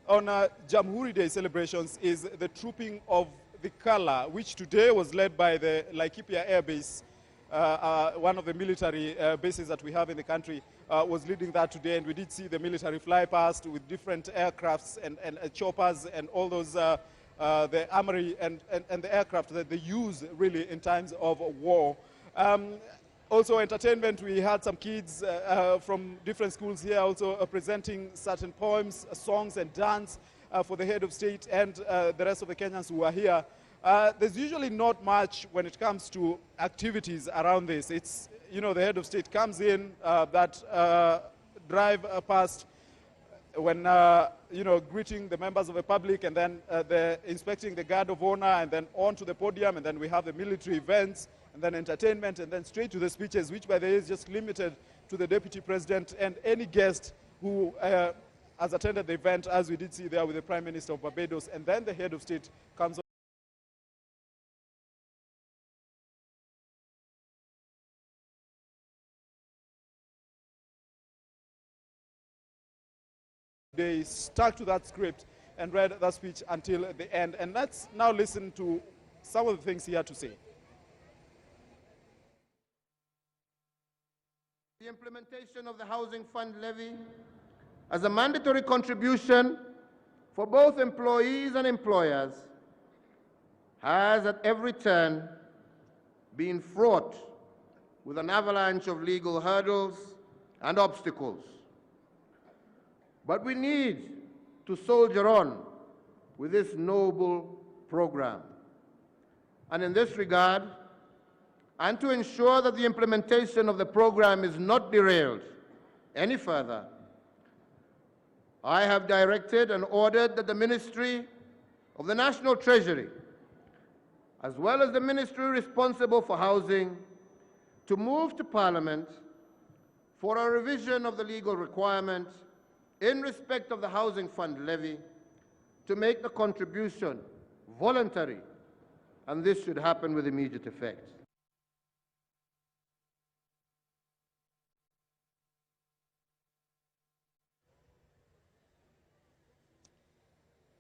on Jamhuri Day celebrations is the trooping of the color, which today was led by the Laikipia Air Base. One of the military bases that we have in the country was leading that today, and we did see the military fly past with different aircrafts and choppers and all those, the armory and the aircraft that they use really in times of war. Also entertainment, we had some kids from different schools here also presenting certain poems, songs and dance for the head of state and the rest of the Kenyans who are here. There's usually not much when it comes to activities around this. It's, you know, the head of state comes in, that drive past when, you know, greeting the members of the public, and then inspecting the guard of honor, and then on to the podium, and then we have the military events, and then entertainment, and then straight to the speeches, which by the way is just limited to the deputy president and any guest who has attended the event, as we did see there with the Prime Minister of Barbados, and then the head of state comes on. They stuck to that script and read that speech until the end. And let's now listen to some of the things he had to say. The implementation of the Housing Fund Levy as a mandatory contribution for both employees and employers has at every turn been fraught with an avalanche of legal hurdles and obstacles. But we need to soldier on with this noble program. And in this regard, and to ensure that the implementation of the program is not derailed any further, I have directed and ordered that the Ministry of the National Treasury, as well as the ministry responsible for housing, to move to Parliament for a revision of the legal requirement in respect of the Housing Fund Levy to make the contribution voluntary, and this should happen with immediate effect.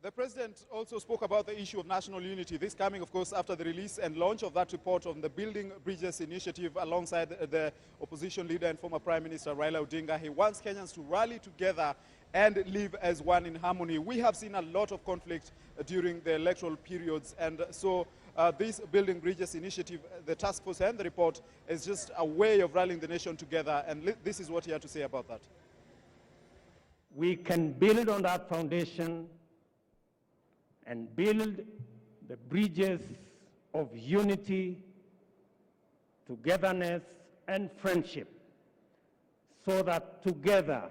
The President also spoke about the issue of national unity, this coming, of course, after the release and launch of that report on the Building Bridges initiative alongside the opposition leader and former Prime Minister Raila Odinga. He wants Kenyans to rally together and live as one in harmony. We have seen a lot of conflict during the electoral periods, and so this Building Bridges initiative, the task force and the report, is just a way of rallying the nation together, and this is what he had to say about that. We can build on that foundation and build the bridges of unity, togetherness, and friendship, so that together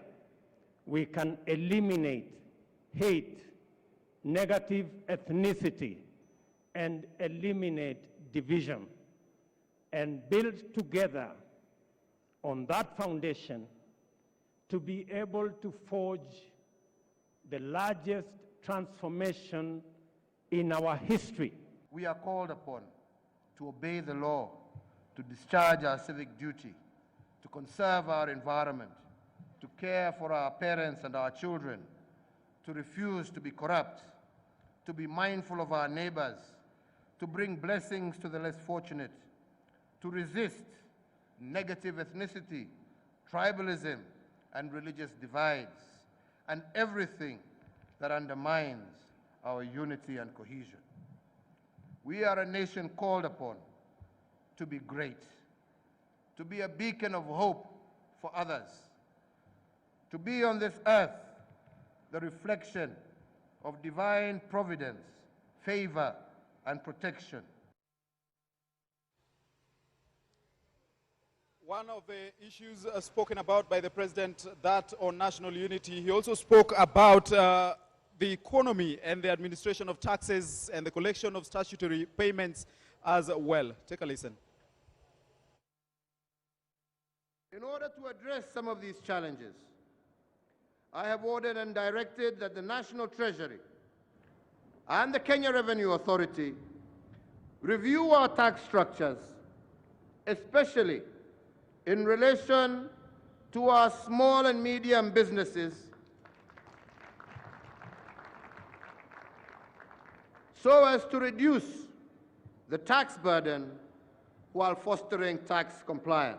we can eliminate hate, negative ethnicity, and eliminate division, and build together on that foundation to be able to forge the largest transformation in our history. We are called upon to obey the law, to discharge our civic duty, to conserve our environment, to care for our parents and our children, to refuse to be corrupt, to be mindful of our neighbors, to bring blessings to the less fortunate, to resist negative ethnicity, tribalism, and religious divides, and everything that undermines our unity and cohesion. We are a nation called upon to be great, to be a beacon of hope for others, to be on this earth the reflection of divine providence, favor, and protection. One of the issues spoken about by the President, that on national unity, he also spoke about the economy and the administration of taxes and the collection of statutory payments as well. Take a listen. In order to address some of these challenges, I have ordered and directed that the National Treasury and the Kenya Revenue Authority review our tax structures, especially in relation to our small and medium businesses so as to reduce the tax burden while fostering tax compliance.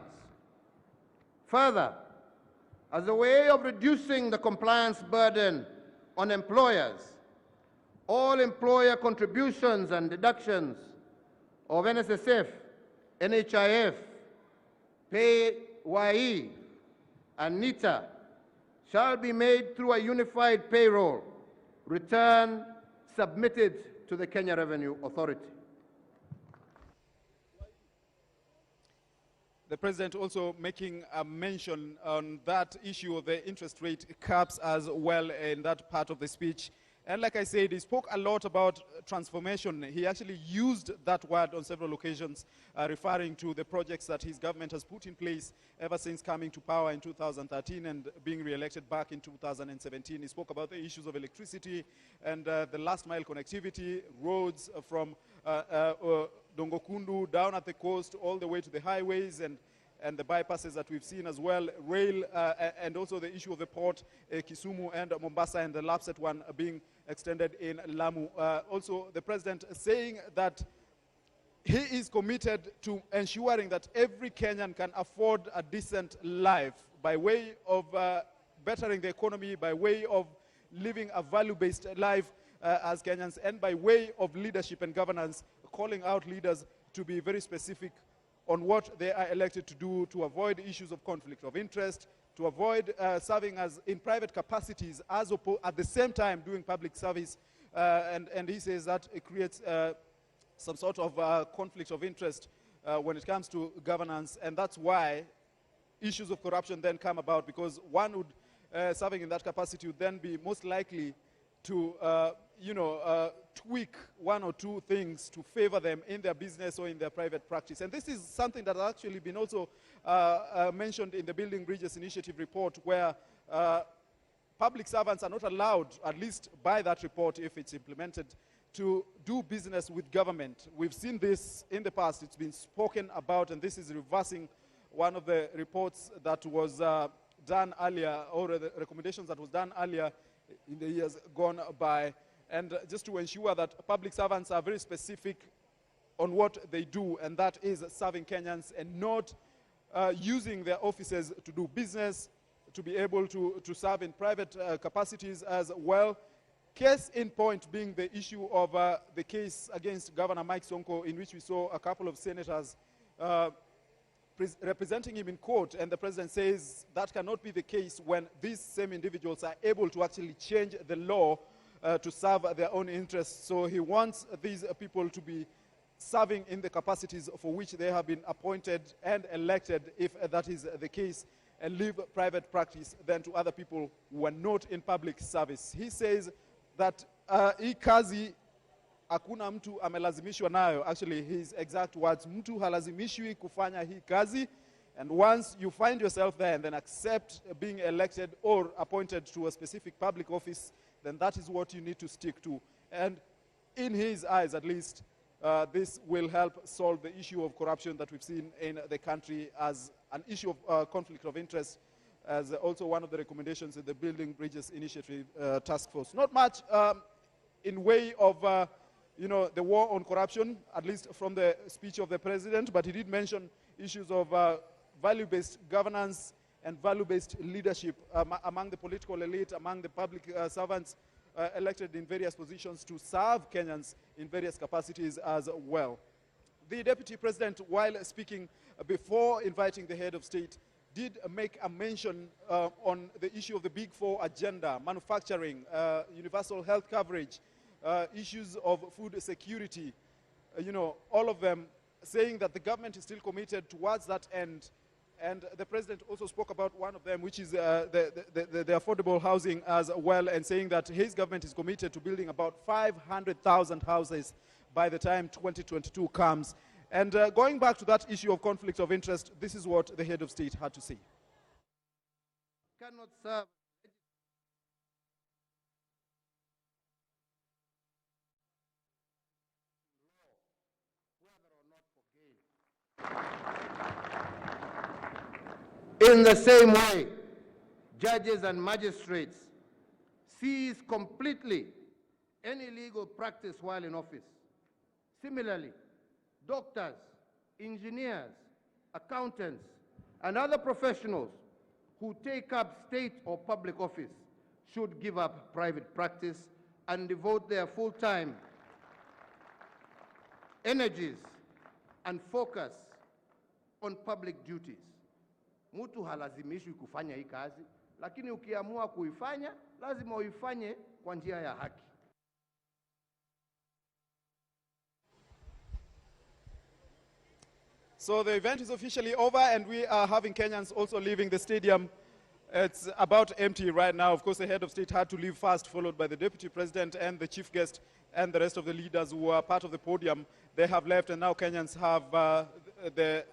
Further, as a way of reducing the compliance burden on employers, all employer contributions and deductions of NSSF, NHIF, PAYE, and NITA shall be made through a unified payroll return submitted to the Kenya Revenue Authority. The President also making a mention on that issue of the interest rate caps as well in that part of the speech. And like I said, he spoke a lot about transformation. He actually used that word on several occasions, referring to the projects that his government has put in place ever since coming to power in 2013 and being re-elected back in 2017. He spoke about the issues of electricity and the last mile connectivity, roads from Dongokundu down at the coast all the way to the highways and the bypasses that we've seen as well, rail, and also the issue of the port, Kisumu and Mombasa, and the Lapset one being extended in Lamu. Also, the President saying that he is committed to ensuring that every Kenyan can afford a decent life by way of bettering the economy, by way of living a value-based life as Kenyans, and by way of leadership and governance, calling out leaders to be very specific on what they are elected to do to avoid issues of conflict of interest, to avoid serving as in private capacities as at the same time doing public service. And he says that it creates some sort of conflict of interest when it comes to governance, and that's why issues of corruption then come about, because one would, serving in that capacity would then be most likely to tweak one or two things to favor them in their business or in their private practice. And this is something that has actually been also mentioned in the Building Bridges Initiative report, where public servants are not allowed, at least by that report if it's implemented, to do business with government. We've seen this in the past. It's been spoken about, and this is reversing one of the reports that was done earlier, or the recommendations that was done earlier in the years gone by. And just to ensure that public servants are very specific on what they do, and that is serving Kenyans and not using their offices to do business, to be able to serve in private capacities as well. Case in point being the issue of the case against Governor Mike Sonko, in which we saw a couple of senators representing him in court, and the President says that cannot be the case when these same individuals are able to actually change the law to serve their own interests. So he wants these people to be serving in the capacities for which they have been appointed and elected, if that is the case, and leave private practice then to other people who are not in public service. He says that hii kazi hakuna mtu amelazimishwa nayo. Actually, his exact words, mtu halazimishwi kufanya hii kazi, and once you find yourself there and then accept being elected or appointed to a specific public office, then that is what you need to stick to. And in his eyes, at least, this will help solve the issue of corruption that we've seen in the country as an issue of conflict of interest, as also one of the recommendations in the Building Bridges Initiative Task Force. Not much in way of the war on corruption, at least from the speech of the President, but he did mention issues of value-based governance and value-based leadership among the political elite, among the public servants elected in various positions to serve Kenyans in various capacities as well. The Deputy President, while speaking before inviting the head of state, did make a mention on the issue of the Big Four agenda, manufacturing, universal health coverage, issues of food security, all of them, saying that the government is still committed towards that end. And the President also spoke about one of them, which is the affordable housing as well, and saying that his government is committed to building about 500,000 houses by the time 2022 comes. And going back to that issue of conflict of interest, this is what the head of state had to say. Cannot serve in the same way, judges and magistrates cease completely any illegal practice while in office. Similarly, doctors, engineers, accountants, and other professionals who take up state or public office should give up private practice and devote their full-time energies and focus on public duties. Mtu halazimishwi kufanya hii kazi, lakini ukiamua kuifanya, lazima uifanye kwa njia ya haki. So the event is officially over, and we are having Kenyans also leaving the stadium. It's about empty right now. Of course, the head of state had to leave first, followed by the deputy president and the chief guest and the rest of the leaders who are part of the podium. They have left, and now Kenyans have the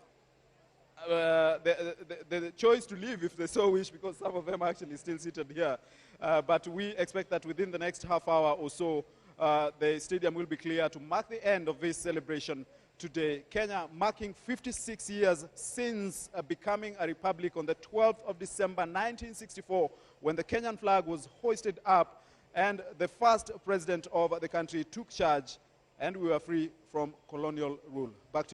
choice to leave if they so wish, because some of them are actually still seated here. But we expect that within the next half hour or so, the stadium will be clear to mark the end of this celebration today. Kenya marking 56 years since becoming a republic on the 12th of December 1964, when the Kenyan flag was hoisted up and the first president of the country took charge, and we were free from colonial rule. Back to